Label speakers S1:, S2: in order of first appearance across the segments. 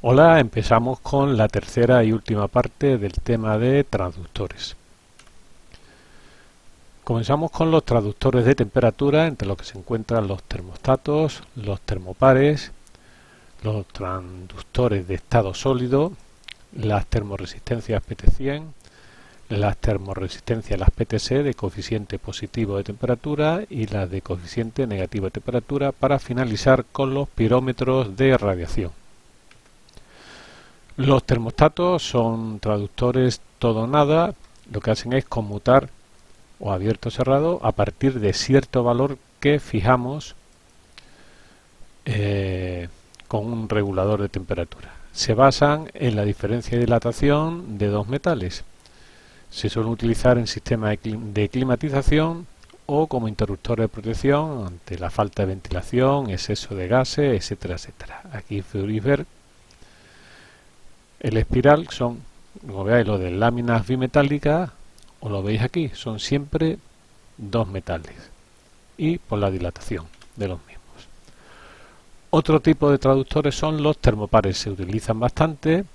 S1: Hola, empezamos con la tercera y última parte del tema de traductores. Comenzamos con los traductores de temperatura, entre los que se encuentran los termostatos, los termopares, los transductores de estado sólido, las termoresistencias PT100, las termoresistencias las PTC de coeficiente positivo de temperatura y las de coeficiente negativo de temperatura, para finalizar con los pirómetros de radiación. Los termostatos son traductores todo o nada, lo que hacen es conmutar o abierto o cerrado a partir de cierto valor que fijamos con un regulador de temperatura. Se basan en la diferencia de dilatación de dos metales. Se suelen utilizar en sistemas de climatización o como interruptor de protección ante la falta de ventilación, exceso de gases, etcétera, etcétera. Aquí podéis ver el espiral, son, como veáis, lo de láminas bimetálicas, o lo veis aquí, son siempre dos metales, y por la dilatación de los mismos. Otro tipo de traductores son los termopares, se utilizan bastante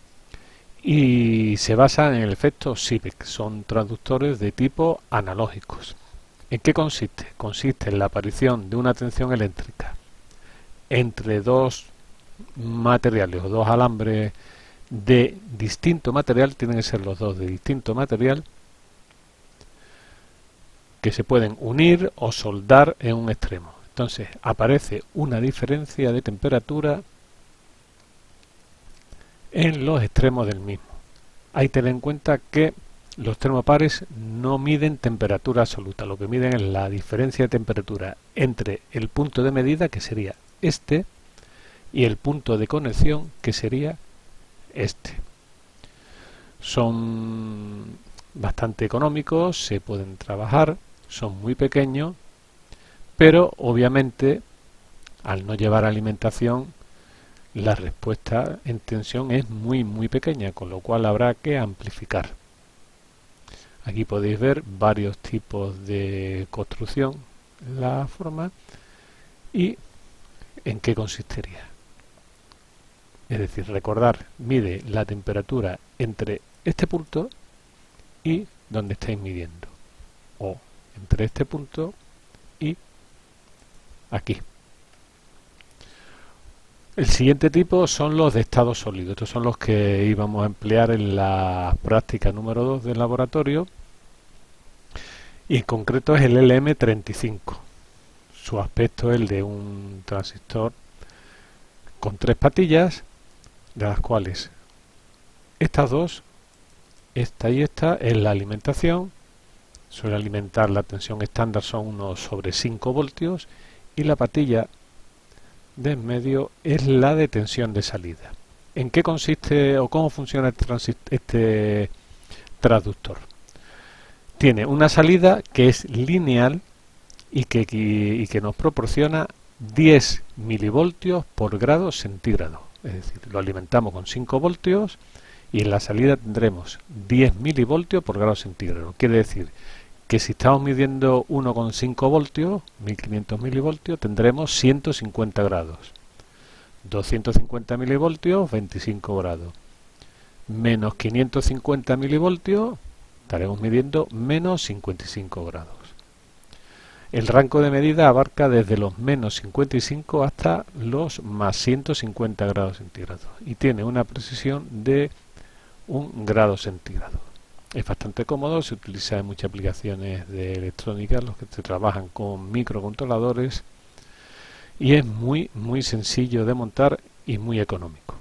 S1: y se basan en el efecto Seebeck, son traductores de tipo analógicos. ¿En qué consiste? Consiste en la aparición de una tensión eléctrica entre dos materiales o dos alambres de distinto material, tienen que ser los dos de distinto material, que se pueden unir o soldar en un extremo. Entonces aparece una diferencia de temperatura en los extremos del mismo. Hay que tener en cuenta que los termopares no miden temperatura absoluta, lo que miden es la diferencia de temperatura entre el punto de medida, que sería este, y el punto de conexión, que sería este. Son bastante económicos, se pueden trabajar, son muy pequeños, pero obviamente al no llevar alimentación la respuesta en tensión es muy pequeña, con lo cual habrá que amplificar. Aquí podéis ver varios tipos de construcción, la forma y en qué consistiría. Es decir, recordar, mide la temperatura entre este punto y donde estáis midiendo, o entre este punto y aquí. El siguiente tipo son los de estado sólido. Estos son los que íbamos a emplear en la práctica número 2 del laboratorio, y en concreto es el LM35. Su aspecto es el de un transistor con tres patillas, de las cuales estas dos, esta y esta, es la alimentación. Suele alimentar, la tensión estándar son unos sobre 5 voltios, y la patilla de en medio es la de tensión de salida. ¿En qué consiste o cómo funciona este transductor? Tiene una salida que es lineal y que nos proporciona 10 milivoltios por grado centígrado. Es decir, lo alimentamos con 5 voltios y en la salida tendremos 10 milivoltios por grado centígrado. Quiere decir que si estamos midiendo 1,5 voltios, 1500 milivoltios, tendremos 150 grados. 250 milivoltios, 25 grados. Menos 550 milivoltios, estaremos midiendo menos 55 grados. El rango de medida abarca desde los menos 55 hasta los más 150 grados centígrados y tiene una precisión de 1 grado centígrado. Es bastante cómodo, se utiliza en muchas aplicaciones de electrónica, los que se trabajan con microcontroladores, y es muy sencillo de montar y muy económico.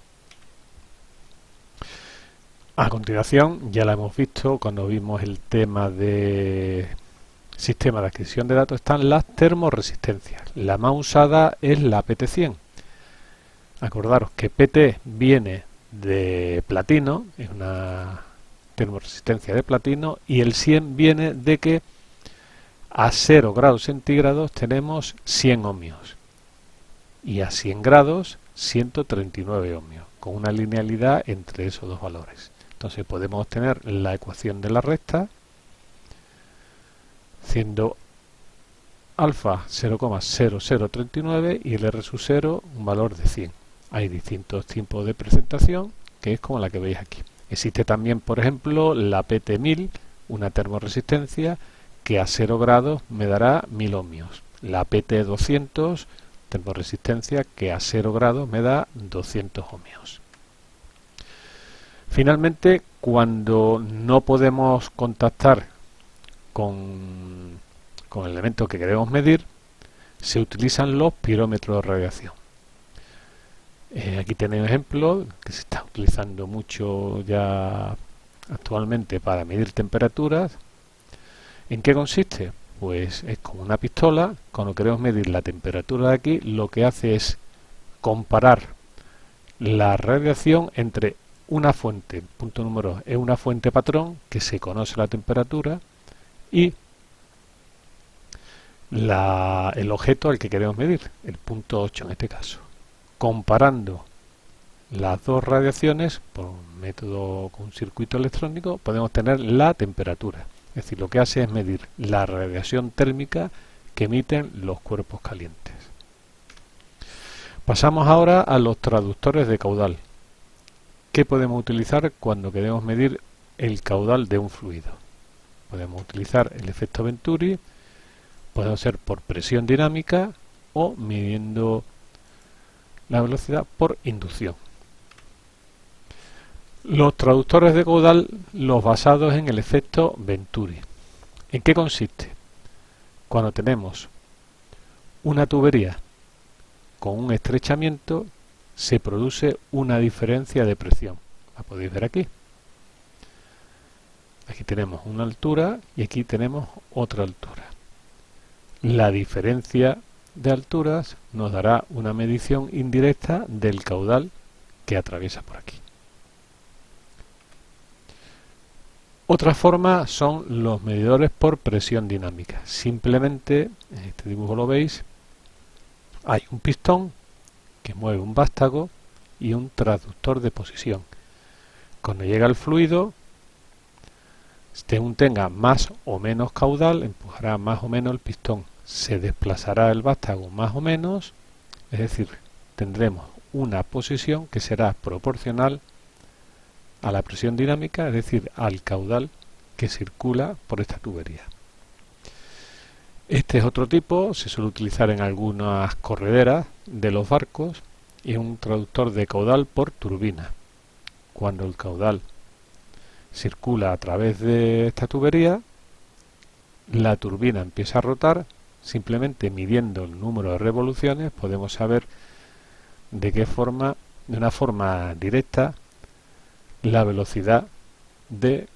S1: A continuación, ya la hemos visto cuando vimos el tema de sistema de adquisición de datos, están las termoresistencias. La más usada es la PT100. Acordaros que PT viene de platino, es una termoresistencia de platino, y el 100 viene de que a 0 grados centígrados tenemos 100 ohmios y a 100 grados 139 ohmios, con una linealidad entre esos dos valores. Entonces podemos obtener la ecuación de la recta, siendo alfa 0,0039 y el R sub 0 un valor de 100. Hay distintos tipos de presentación, que es como la que veis aquí. Existe también, por ejemplo, la PT1000, una termoresistencia que a 0 grados me dará 1000 ohmios. La PT200, termoresistencia que a 0 grados me da 200 ohmios. Finalmente, cuando no podemos contactar con el elemento que queremos medir, se utilizan los pirómetros de radiación. Aquí tenéis un ejemplo que se está utilizando mucho ya actualmente para medir temperaturas. ¿En qué consiste? Pues es como una pistola. Cuando queremos medir la temperatura de aquí, lo que hace es comparar la radiación entre una fuente, punto número 2, es una fuente patrón que se conoce la temperatura, y el objeto al que queremos medir, el punto 8 en este caso. Comparando las dos radiaciones por un método con un circuito electrónico, podemos tener la temperatura. Es decir, lo que hace es medir la radiación térmica que emiten los cuerpos calientes. Pasamos ahora a los traductores de caudal. ¿Qué podemos utilizar cuando queremos medir el caudal de un fluido? Podemos utilizar el efecto Venturi, puede ser por presión dinámica o midiendo la velocidad por inducción. Los traductores de caudal, los basados en el efecto Venturi. ¿En qué consiste? Cuando tenemos una tubería con un estrechamiento, se produce una diferencia de presión. La podéis ver aquí. Aquí tenemos una altura y aquí tenemos otra altura. La diferencia de alturas nos dará una medición indirecta del caudal que atraviesa por aquí. Otra forma son los medidores por presión dinámica. Simplemente, en este dibujo lo veis, hay un pistón que mueve un vástago y un transductor de posición. Cuando llega el fluido, según tenga más o menos caudal, empujará más o menos el pistón. Se desplazará el vástago más o menos, es decir, tendremos una posición que será proporcional a la presión dinámica, es decir, al caudal que circula por esta tubería. Este es otro tipo, se suele utilizar en algunas correderas de los barcos, y es un traductor de caudal por turbina. Cuando el caudal circula a través de esta tubería, la turbina empieza a rotar. Simplemente midiendo el número de revoluciones podemos saber de qué forma, de una forma directa, la velocidad del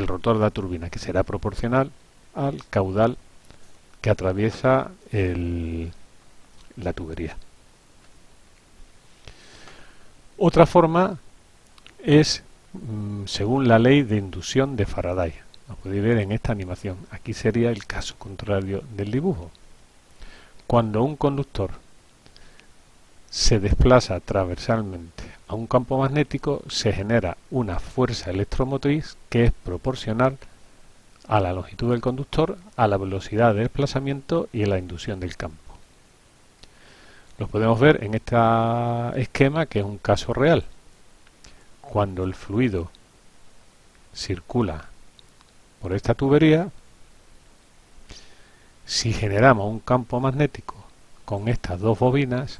S1: rotor de la turbina, que será proporcional al caudal que atraviesa la tubería. Otra forma es según la ley de inducción de Faraday. Lo podéis ver en esta animación. Aquí sería el caso contrario del dibujo. Cuando un conductor se desplaza transversalmente a un campo magnético, se genera una fuerza electromotriz que es proporcional a la longitud del conductor, a la velocidad de desplazamiento y a la inducción del campo. Lo podemos ver en este esquema, que es un caso real. Cuando el fluido circula por esta tubería, si generamos un campo magnético con estas dos bobinas,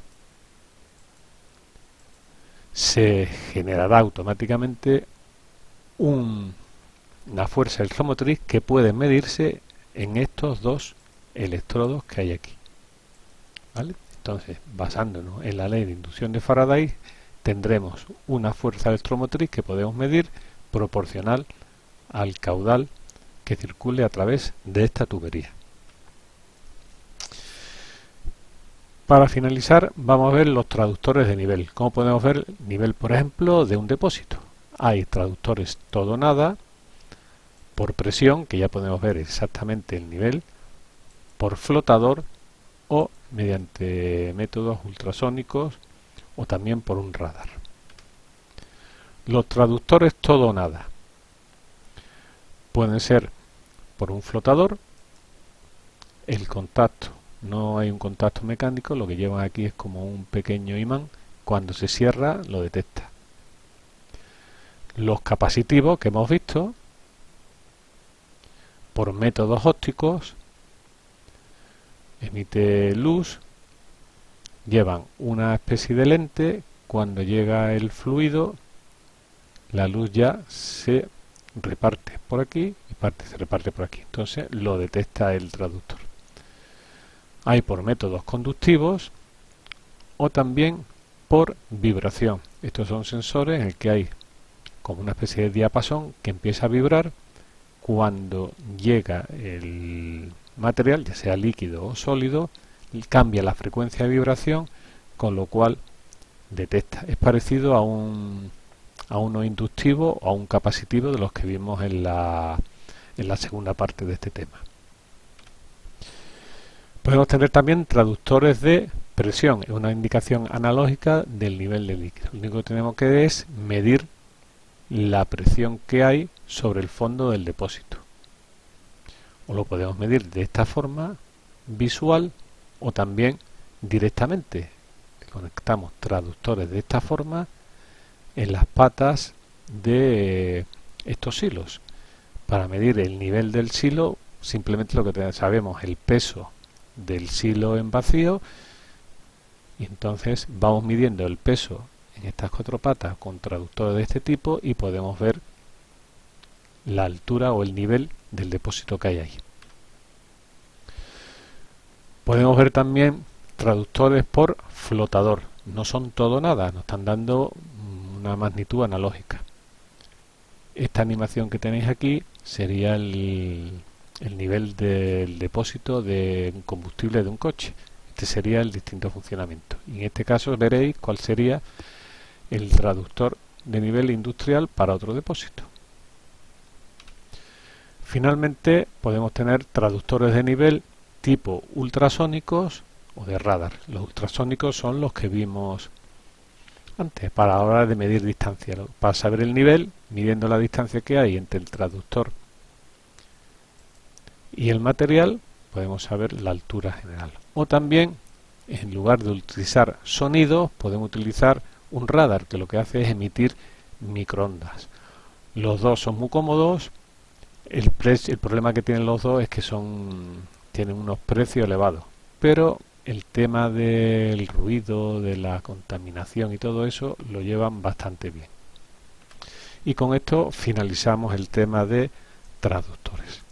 S1: se generará automáticamente una fuerza electromotriz que puede medirse en estos dos electrodos que hay aquí. ¿Vale? Entonces, basándonos en la ley de inducción de Faraday, tendremos una fuerza electromotriz que podemos medir proporcional al caudal que circule a través de esta tubería. Para finalizar, vamos a ver los traductores de nivel. Como podemos ver, nivel, por ejemplo, de un depósito. Hay traductores todo o nada, por presión, que ya podemos ver exactamente el nivel, por flotador o mediante métodos ultrasónicos o también por un radar. Los traductores todo o nada pueden ser por un flotador, el contacto no hay un contacto mecánico, lo que llevan aquí es como un pequeño imán, cuando se cierra lo detecta. Los capacitivos que hemos visto, por métodos ópticos, emite luz, llevan una especie de lente, cuando llega el fluido, la luz ya se reparte por aquí y parte se reparte por aquí, entonces lo detecta el traductor. Hay por métodos conductivos o también por vibración. Estos son sensores en el que hay como una especie de diapasón que empieza a vibrar cuando llega el material, ya sea líquido o sólido, cambia la frecuencia de vibración, con lo cual detecta. Es parecido a uno inductivo o a un capacitivo de los que vimos en la segunda parte de este tema. Podemos tener también traductores de presión, es una indicación analógica del nivel de líquido. Lo único que tenemos que es medir la presión que hay sobre el fondo del depósito. O lo podemos medir de esta forma visual o también directamente. Conectamos traductores de esta forma en las patas de estos silos. Para medir el nivel del silo, simplemente lo que sabemos el peso del silo en vacío, y entonces vamos midiendo el peso en estas cuatro patas con traductores de este tipo y podemos ver la altura o el nivel del depósito que hay ahí. Podemos ver también traductores por flotador. No son todo nada, nos están dando una magnitud analógica. Esta animación que tenéis aquí sería el nivel del depósito de combustible de un coche. Este sería el distinto funcionamiento. Y en este caso veréis cuál sería el traductor de nivel industrial para otro depósito. Finalmente podemos tener traductores de nivel tipo ultrasónicos o de radar. Los ultrasónicos son los que vimos antes para la hora de medir distancia. Para saber el nivel, midiendo la distancia que hay entre el traductor y el material, podemos saber la altura general. O también, en lugar de utilizar sonido, podemos utilizar un radar que lo que hace es emitir microondas. Los dos son muy cómodos. El problema que tienen los dos es que tienen unos precios elevados, pero el tema del ruido, de la contaminación y todo eso lo llevan bastante bien. Y con esto finalizamos el tema de traductores.